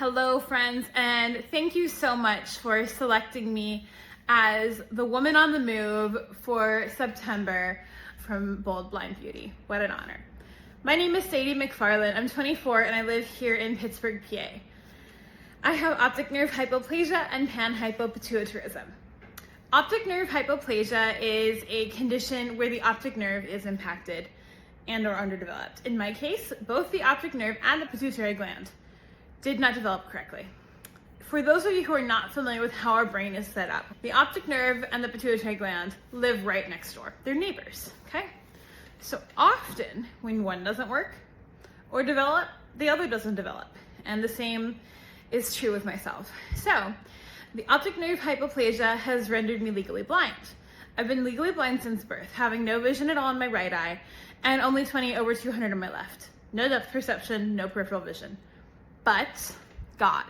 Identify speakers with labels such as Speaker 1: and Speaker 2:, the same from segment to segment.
Speaker 1: Hello, friends, and thank you so much for selecting me as the woman on the move for September from Bold Blind Beauty. What an honor. My name is Sadie McFarland. I'm 24 and I live here in Pittsburgh, PA. I have optic nerve hypoplasia and panhypopituitarism. Optic nerve hypoplasia is a condition where the optic nerve is impacted and or underdeveloped. In my case, both the optic nerve and the pituitary gland did not develop correctly. For those of you who are not familiar with how our brain is set up, the optic nerve and the pituitary gland live right next door. They're neighbors, okay? So often when one doesn't work or develop, the other doesn't develop. And the same is true with myself. So the optic nerve hypoplasia has rendered me legally blind. I've been legally blind since birth, having no vision at all in my right eye and only 20/200 on my left. No depth perception, no peripheral vision. But God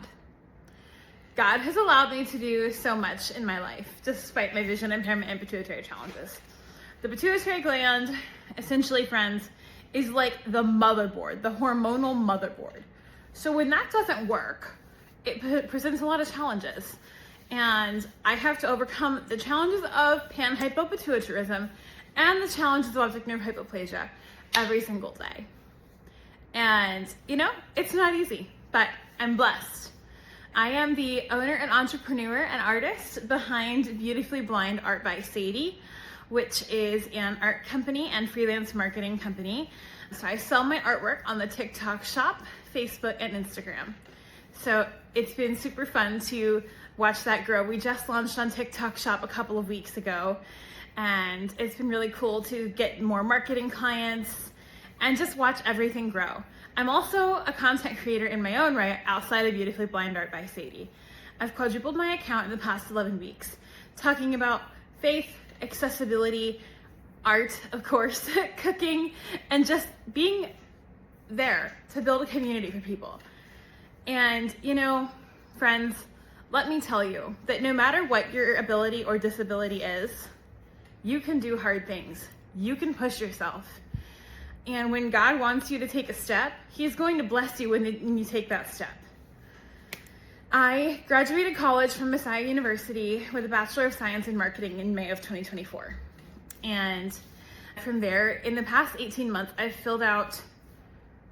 Speaker 1: has allowed me to do so much in my life, despite my vision impairment and pituitary challenges. The pituitary gland, essentially, friends, is like the motherboard, the hormonal motherboard. So when that doesn't work, it presents a lot of challenges. And I have to overcome the challenges of panhypopituitarism and the challenges of optic nerve hypoplasia every single day. And, it's not easy, but I'm blessed. I am the owner and entrepreneur and artist behind Beautifully Blind Art by Sadie, which is an art company and freelance marketing company. So I sell my artwork on the TikTok shop, Facebook, and Instagram. So it's been super fun to watch that grow. We just launched on TikTok shop a couple of weeks ago, and it's been really cool to get more marketing clients and just watch everything grow. I'm also a content creator in my own right outside of Beautifully Blind Art by Sadie. I've quadrupled my account in the past 11 weeks, talking about faith, accessibility, art, of course, cooking, and just being there to build a community for people. And, friends, let me tell you that no matter what your ability or disability is, you can do hard things. You can push yourself. And when God wants you to take a step, He's going to bless you when you take that step. I graduated college from Messiah University with a Bachelor of Science in Marketing in May of 2024. And from there, in the past 18 months, I've filled out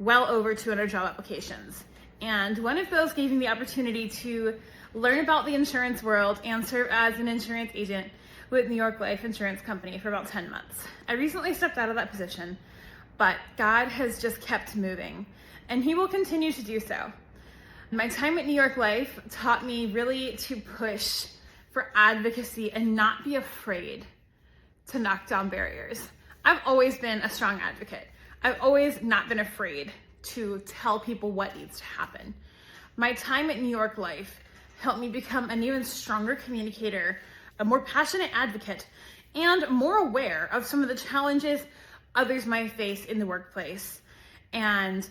Speaker 1: well over 200 job applications. And one of those gave me the opportunity to learn about the insurance world and serve as an insurance agent with New York Life Insurance Company for about 10 months. I recently stepped out of that position, but God has just kept moving, and He will continue to do so. My time at New York Life taught me really to push for advocacy and not be afraid to knock down barriers. I've always been a strong advocate. I've always not been afraid to tell people what needs to happen. My time at New York Life helped me become an even stronger communicator, a more passionate advocate, and more aware of some of the challenges others might face in the workplace. And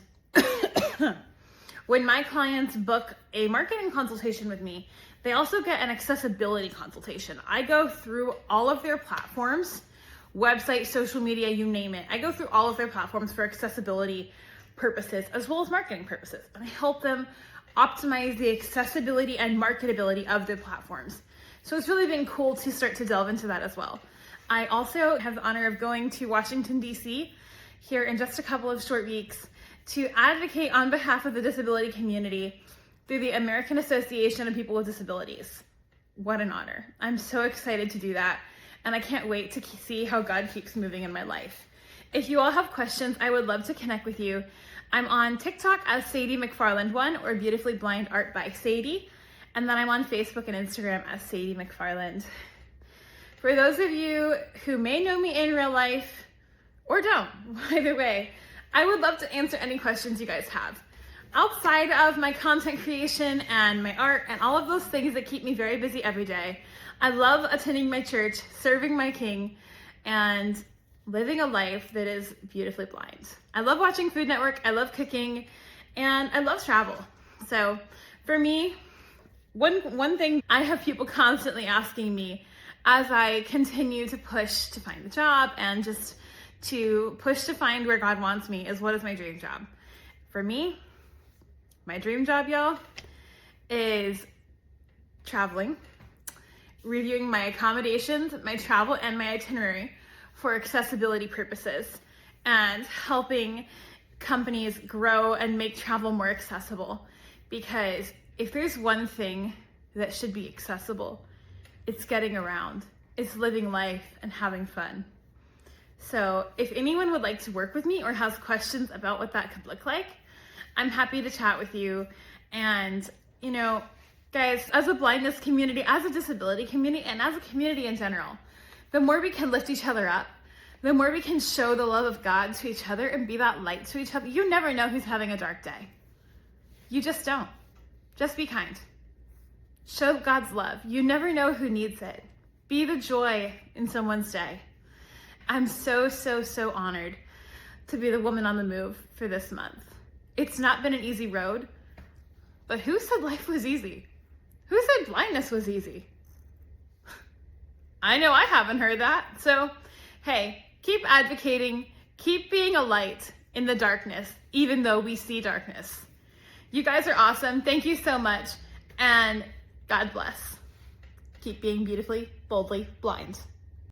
Speaker 1: when my clients book a marketing consultation with me, they also get an accessibility consultation. I go through all of their platforms, website, social media, you name it. I go through all of their platforms for accessibility purposes as well as marketing purposes. And I help them optimize the accessibility and marketability of their platforms. So it's really been cool to start to delve into that as well. I also have the honor of going to Washington, D.C. here in just a couple of short weeks to advocate on behalf of the disability community through the American Association of People with Disabilities. What an honor. I'm so excited to do that, and I can't wait to see how God keeps moving in my life. If you all have questions, I would love to connect with you. I'm on TikTok as Sadie McFarland1 or Beautifully Blind Art by Sadie, and then I'm on Facebook and Instagram as Sadie McFarland. For those of you who may know me in real life or don't, either way, I would love to answer any questions you guys have. Outside of my content creation and my art and all of those things that keep me very busy every day, I love attending my church, serving my King, and living a life that is beautifully blind. I love watching Food Network, I love cooking, and I love travel. So for me, one thing I have people constantly asking me as I continue to push to find a job and just to push to find where God wants me is, what is my dream job? For me, my dream job, y'all, is traveling, reviewing my accommodations, my travel, and my itinerary for accessibility purposes, and helping companies grow and make travel more accessible. Because if there's one thing that should be accessible, it's getting around, it's living life and having fun. So if anyone would like to work with me or has questions about what that could look like, I'm happy to chat with you. And, you know, guys, as a blindness community, as a disability community, and as a community in general, the more we can lift each other up, the more we can show the love of God to each other and be that light to each other. You never know who's having a dark day. You just don't. Just be kind. Show God's love. You never know who needs it. Be the joy in someone's day. I'm so, so, so honored to be the woman on the move for this month. It's not been an easy road, but who said life was easy? Who said blindness was easy? I know I haven't heard that. So, hey, keep advocating, keep being a light in the darkness, even though we see darkness. You guys are awesome. Thank you so much. And God bless. Keep being beautifully, boldly blind.